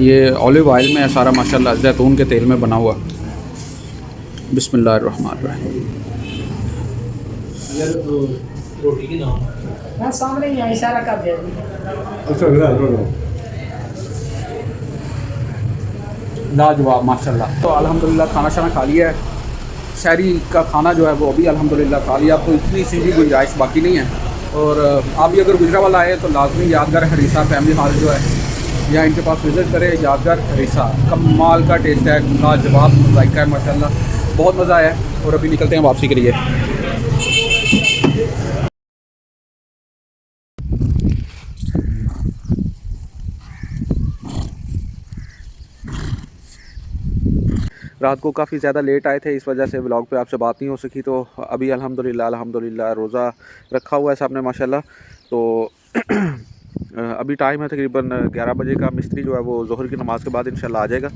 ये olive oil में है सारा माशाल्लाह, जैतून के तेल में बना हुआ। बिस्मिल्लाहिर्रहमानिर्रहीम। रोटी की नाम मैं सामने ही इशारा कर दिया। लाजवाब माशाल्लाह। तो अल्हम्दुलिल्लाह खाना शाना खा लिया है। शहरी का खाना जो है वो अभी अल्हम्दुलिल्लाह खा लिया। अब तो इतनी सी भी गुंजाइश बाकी नहीं है। और आप भी अगर गुजरावाल आए तो लाजमी यादगार हरीसा फैमिली हाल जो है यहाँ इनके पास विज़िट करें। यादगार हरीसा कमाल का टेस्ट है, लाजवाब जायका है माशाल्लाह, बहुत मज़ा आया। और अभी निकलते हैं वापसी के लिए। रात को काफ़ी ज़्यादा लेट आए थे, इस वजह से व्लॉग पे आपसे बात नहीं हो सकी। तो अभी अल्हम्दुलिल्लाह रोज़ा रखा हुआ है सामने माशाल्लाह। तो अभी टाइम है तकरीबन 11 बजे का। मिस्त्री जो है वो ज़ोहर की नमाज़ के बाद इंशाल्लाह आ जाएगा।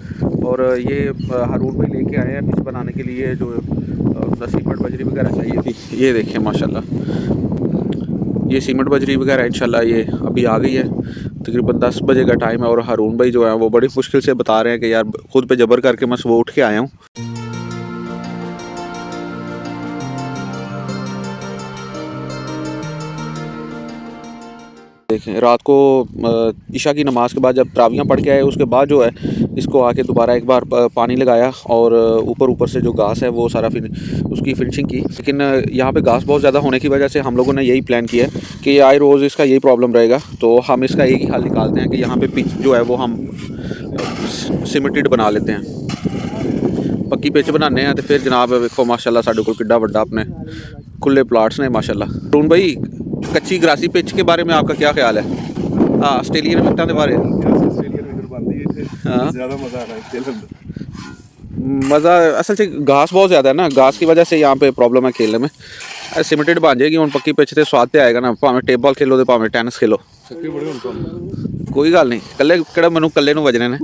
और ये हारून भाई लेके आए हैं पिच बनाने के लिए जो सीमेंट बजरी वगैरह चाहिए थी। ये देखें माशाल्लाह, ये सीमेंट बजरी वगैरह इंशाल्लाह ये अभी आ गई है। तकरीबन 10 बजे का टाइम है। और हारून भाई जो है वो बड़ी मुश्किल से बता रहे हैं कि यार खुद पे जबर करके मैं सुबह उठ के आया हूँ। देखें रात को ईशा की नमाज़ के बाद जब तरावियाँ पढ़ के आए उसके बाद जो है इसको आके दोबारा एक बार पानी लगाया और ऊपर से जो घास है वो सारा फिर उसकी फिनिशिंग की। लेकिन यहाँ पे घास बहुत ज़्यादा होने की वजह से हम लोगों ने यही प्लान किया कि आए रोज़ इसका यही प्रॉब्लम रहेगा। तो हम इसका एक ही हल निकालते हैं कि यहाँ पे पिच जो है वो हम सीमेंटेड बना लेते हैं। पक्की पिच बनाने हैं तो फिर जनाब देखो माशाल्लाह साढ़े को किड्डा वड्डा अपने खुले प्लाट्स ने माशाल्लाह। हारून भाई कच्ची ग्रासी पिच के बारे में आपका क्या ख्याल है? हाँ आस्ट्रेलियन विकेटां के बारे मज़ा असल से घास बहुत ज़्यादा है ना, घास की वजह से यहाँ पे प्रॉब्लम है खेलने में। सीमेंटेड बन जाएगी हूँ पक्की पिच से स्वाद तो आएगा ना, भावें टेबल खेलो तो भावें टेनिस खेलो। कोई गल नहीं, कल्ले केड़ा मैनू कल्ले नूं वजने ने।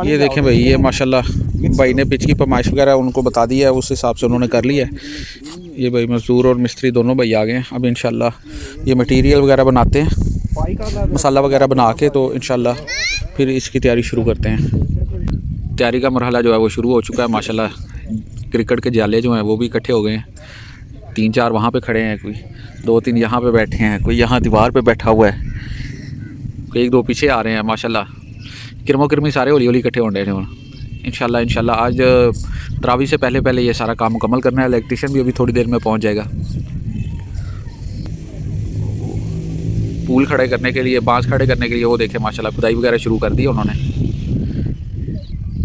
ये देखें भाई, ये माशाल्लाह भाई ने पिच की पैमाइश वगैरह उनको बता दी है, उस हिसाब से उन्होंने कर लिया है। ये भाई मज़दूर और मिस्त्री दोनों भाई आ गए हैं। अब इंशाल्लाह ये मटेरियल वगैरह बनाते हैं, मसाला वगैरह बना के तो इंशाल्लाह फिर इसकी तैयारी शुरू करते हैं। तैयारी का मरहला जो है वो शुरू हो चुका है माशाल्लाह। क्रिकेट के जाले जो हैं वो भी इकट्ठे हो गए हैं। 3-4 वहाँ पे खड़े हैं, कोई 2-3 यहाँ पे बैठे हैं, कोई यहाँ दीवार पे बैठा हुआ है, कोई 1-2 पीछे आ रहे हैं माशाल्लाह। किरमो किरमी सारे हौली हौली इकट्ठे होने हैं। इंशाल्लाह आज तरावी से पहले ये सारा काम मुकम्मल करना है। इलेक्ट्रीशियन भी अभी थोड़ी देर में पहुंच जाएगा। पूल खड़े करने के लिए, बांस खड़े करने के लिए वो देखें माशाल्लाह खुदाई वगैरह शुरू कर दी उन्होंने।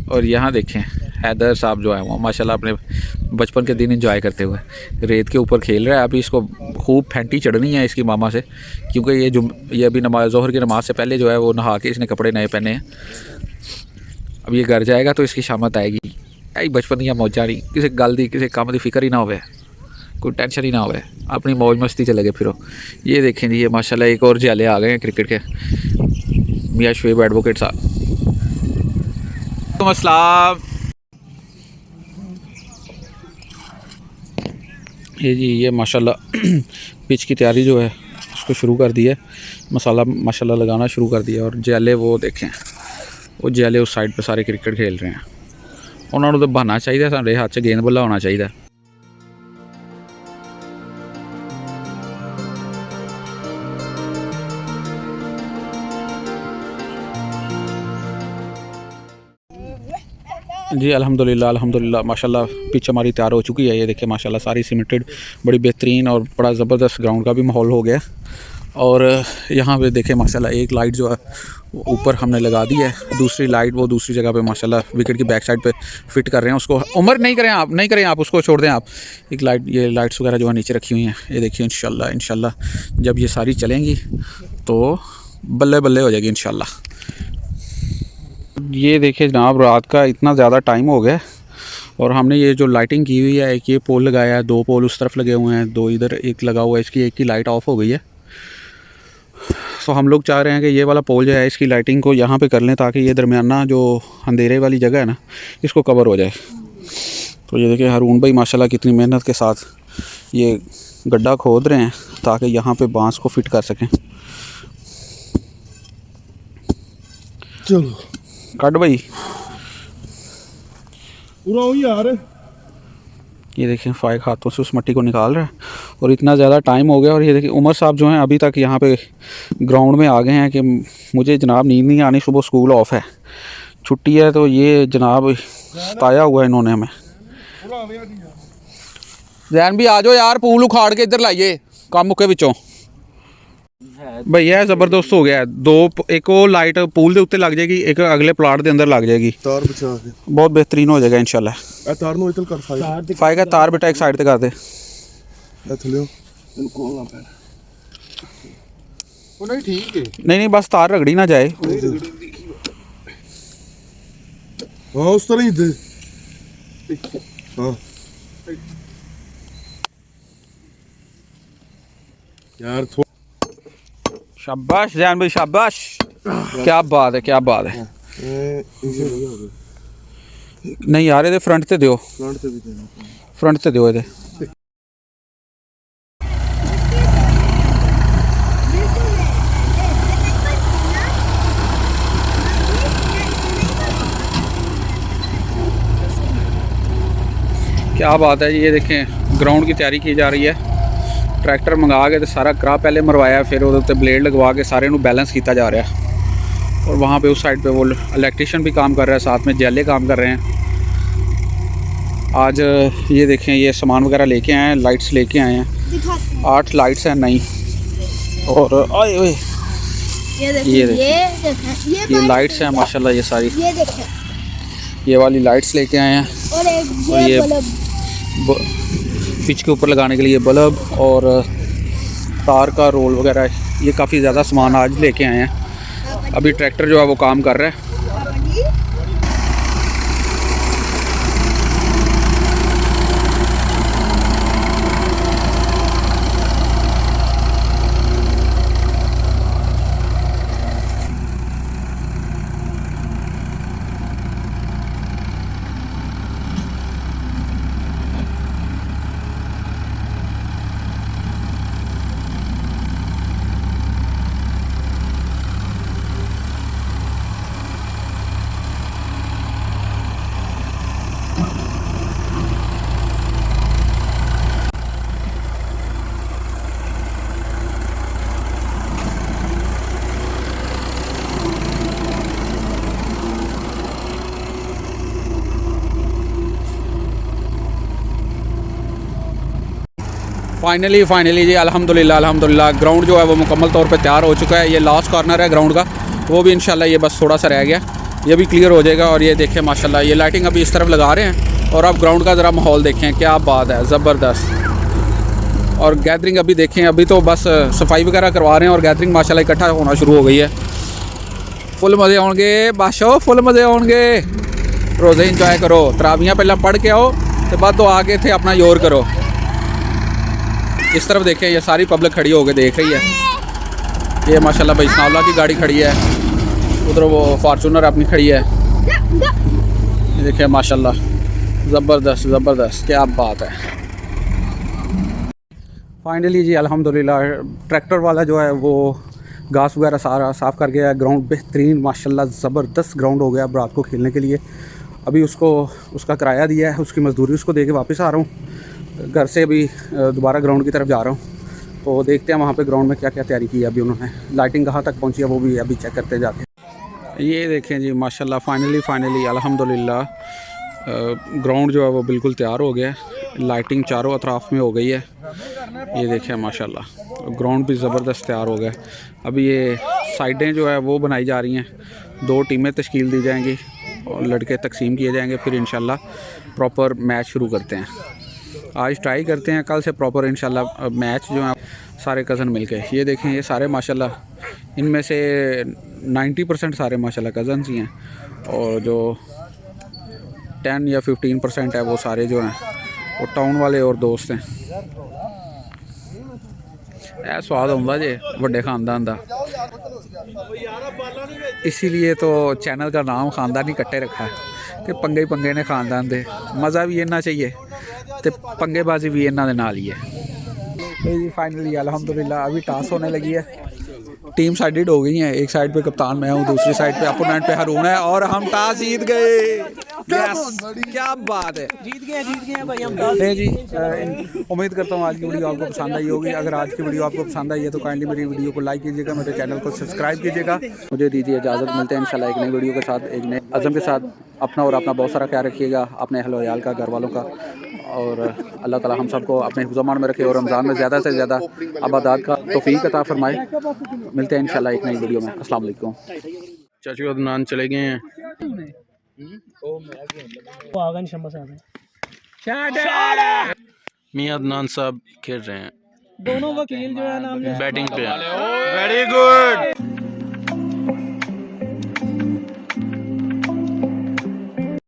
और यहाँ देखें हैदर साहब जो है वो माशाल्लाह अपने बचपन के दिन एंजॉय करते हुए रेत के ऊपर खेल रहा है। अभी इसको खूब फैंटी चढ़नी है इसकी मामा से, क्योंकि ये अभी नमाज ज़ोहर की नमाज़ से पहले जो है वो नहा के इसने कपड़े नए पहने हैं। अब ये घर जाएगा तो इसकी शामत आएगी। यही बचपन दियां मौजा नहीं, किसी गल दी किसी काम की फिक्र ही ना होवे, कोई टेंशन ही ना होवे, अपनी मौज मस्ती च लगे फिरो। ये देखें जी, ये माशाल्लाह एक और जाले आ गए हैं क्रिकेट के, मियाँ शुएब एडवोकेट साहब। अस्सलाम। ये जी ये माशाल्लाह पिच की तैयारी जो है उसको शुरू कर दी है, मसाला माशाल्लाह लगाना शुरू कर दिया। और जाले वो देखें, वो जाले उस साइड पे सारे क्रिकेट खेल रहे हैं। उन्होंने तो बहाना चाहिए, साढ़े हाथ से गेंद बल्ला होना चाहिए। जी अल्हम्दुलिल्लाह माशाल्लाह पिच हमारी तैयार हो चुकी है। ये देखिए माशाल्लाह सारी सीमेंटेड, बड़ी बेहतरीन और बड़ा ज़बरदस्त ग्राउंड का भी माहौल हो गया। और यहाँ पे देखें माशाल्लाह एक लाइट जो है ऊपर हमने लगा दी है, दूसरी लाइट वो दूसरी जगह पे माशाल्लाह विकेट की बैक साइड पे फिट कर रहे हैं उसको। उमर नहीं करें आप उसको छोड़ दें आप। एक लाइट, ये लाइट्स वगैरह जो है नीचे रखी हुई हैं। ये देखिए इंशाल्लाह जब ये सारी चलेंगी तो बल्ले बल्ले हो जाएगी इंशाल्लाह। ये देखिए जनाब रात का इतना ज़्यादा टाइम हो गया और हमने ये जो लाइटिंग की हुई है, एक ये पोल लगाया है, 2 पोल उस तरफ लगे हुए हैं, 2 इधर एक लगा हुआ है, इसकी एक की लाइट ऑफ हो गई है। तो हम लोग चाह रहे हैं कि ये वाला पोल जो है इसकी लाइटिंग को यहाँ पे कर लें ताकि ये दरमियाना जो अंधेरे वाली जगह है ना इसको कवर हो जाए। तो ये देखिए हारून भाई माशाल्लाह कितनी मेहनत के साथ ये गड्ढा खोद रहे हैं ताकि यहाँ पे बांस को फिट कर सकें। चलो कट भाई। पूरा हो यार। ये देखिए फाइक हाथों से उस मिट्टी को निकाल रहा है और इतना ज़्यादा टाइम हो गया। और ये देखिए उमर साहब जो हैं अभी तक यहाँ पे ग्राउंड में आ गए हैं कि मुझे जनाब नींद नहीं आनी, सुबह स्कूल ऑफ है, छुट्टी है। तो ये जनाब सताया हुआ है इन्होंने हमें। जैन भी आ जाओ यार, पूल उखाड़ के इधर लाइए काम मुके विचों। भैया ज़बरदस्त हो गया है। दो एक वो लाइट पूल के उत्ते लग जाएगी, एक अगले प्लाट के अंदर लग जाएगी। तार बिछा के बहुत बेहतरीन हो जाएगा इंशाल्लाह। ए तार नु इतल कर फाइल फायदा तार बेटा एक साइड ते कर दे। ए थलियो इनको ना पैर वो नहीं ठीक है। नहीं बस तार रगड़ी ना जाए। हां उस तरह ही दे। हां यार शाबाश जैन भाई शाबाश, क्या बात है क्या बात है। नहीं यार ये फ्रंट ते दियो, फ्रंट ते दियो ये। क्या बात है। ये देखें ग्राउंड की तैयारी की जा रही है। ट्रैक्टर मंगा के तो सारा करा पहले मरवाया, फिर वो उत्ते ब्लेड लगवा के सारे नू बैलेंस किया जा रहा है। और वहाँ पे उस साइड पे वो इलेक्ट्रीशियन भी काम कर रहा है, साथ में जैले काम कर रहे हैं। आज ये देखें ये सामान वगैरह लेके आए हैं, लाइट्स लेके आए हैं। 8 लाइट्स हैं नई। और आए ओए ये लाइट्स हैं माशाल्लाह, ये सारी ये वाली लाइट्स लेके आए हैं। और ये पिच के ऊपर लगाने के लिए बल्ब और तार का रोल वगैरह, ये काफ़ी ज़्यादा सामान आज लेके आए हैं। अभी ट्रैक्टर जो है वो काम कर रहा है। फाइनली जी अल्हम्दुलिल्लाह ग्राउंड जो है वो मुकम्मल तौर पे तैयार हो चुका है। ये लास्ट कॉर्नर है ग्राउंड का, वो भी इंशाल्लाह ये बस थोड़ा सा रह गया, ये भी क्लियर हो जाएगा। और ये देखें माशाल्लाह ये लाइटिंग अभी इस तरफ लगा रहे हैं। और अब ग्राउंड का ज़रा माहौल देखें, क्या बात है, ज़बरदस्त। और गैदरिंग अभी देखें, अभी तो बस सफाई वगैरह करवा रहे हैं और गैदरिंग माशाल्लाह इकट्ठा होना शुरू हो गई है। फुल मज़े आउणगे बादशाह, फुल मज़े आउणगे। रोज़े इंजॉय करो, तरावियाँ पहला पढ़ के आओ तो बाद तो आके थे अपना योर करो। इस तरफ देखें ये सारी पब्लिक खड़ी होकर देख रही है। ये माशाल्लाह भाई सावला की गाड़ी खड़ी है, उधर वो फार्चूनर अपनी खड़ी है। ये देखें माशाल्लाह ज़बरदस्त, क्या बात है। फाइनली जी अल्हम्दुलिल्लाह ट्रैक्टर वाला जो है वो घास वगैरह सारा साफ़ कर गया। ग्राउंड बेहतरीन माशाल्लाह ज़बरदस्त ग्राउंड हो गया अब रात को खेलने के लिए। अभी उसको उसका किराया दिया है, उसकी मज़दूरी उसको दे के वापस आ रहा हूँ घर से। अभी दोबारा ग्राउंड की तरफ जा रहा हूँ, तो देखते हैं वहाँ पे ग्राउंड में क्या क्या तैयारी की है अभी उन्होंने। लाइटिंग कहाँ तक पहुँची है वो भी अभी चेक करते जाते। ये देखें जी माशाल्लाह फाइनली अल्हम्दुलिल्लाह ग्राउंड जो है वो बिल्कुल तैयार हो गया है। लाइटिंग चारों अतराफ़ में हो गई है। ये देखें माशाल्लाह ग्राउंड भी ज़बरदस्त तैयार हो गया। अभी ये साइडें जो है वो बनाई जा रही हैं, 2 टीमें तश्कील दी जाएंगी और लड़के तकसीम किए जाएंगे, फिर इंशाल्लाह प्रॉपर मैच शुरू करते हैं। आज ट्राई करते हैं, कल से प्रॉपर इंशाल्लाह मैच जो है सारे कज़न मिलके। ये देखें ये सारे माशाल्लाह, इनमें से 90% सारे माशाल्लाह कज़न्स ही हैं, और जो 10 या 15% है वो सारे जो हैं वो टाउन वाले और दोस्त हैं। ऐ स्वाद आंदा जे वड्डे खानदान दा, इसीलिए तो चैनल का नाम खानदानी कट्टे रखा है कि पंगे ही पंगे ने खानदान दे। मज़ा भी इन्ना चाहिए तो पंगेबाजी भी इन्ना दे नाल ही है। जी फाइनली अल्हम्दुलिल्लाह अभी टास होने लगी है। टीम साइडेड हो गई है, एक साइड पे कप्तान मैं हूँ, दूसरी साइड पे अपोनेंट पे हारून है और हम टॉस जीत गए। यस, क्या बात है, जीत गए भाई हम। नहीं जी, उम्मीद करता हूँ आज की वीडियो आपको पसंद आई होगी। अगर आज की वीडियो आपको पसंद आई है तो काइंडली मेरी वीडियो को लाइक कीजिएगा, मेरे चैनल को सब्सक्राइब कीजिएगा। मुझे दीजिए इजाज़त, मिलते हैं इंशाल्लाह एक नई वीडियो के साथ, एक नए अज़म के साथ। अपना और अपना बहुत सारा ख्याल रखिएगा, अपने अहल वयाल का, घर वालों का, और अल्लाह ताला हम सबको अपने हिफ्ज़-ओ-अमान में रखे और रमज़ान में ज़्यादा से ज़्यादा आबादात का तौफ़ीक अता फरमाए। मिलते हैं इंशाल्लाह एक नई वीडियो में। अस्सलाम वालेकुम। चाचू अदनान चले गए हैं। वो आ गए शंबा से आ गए। मियां अदनान साहब खेल रहे हैं, दोनों वकील जो है ना बैटिंग पे। Very good.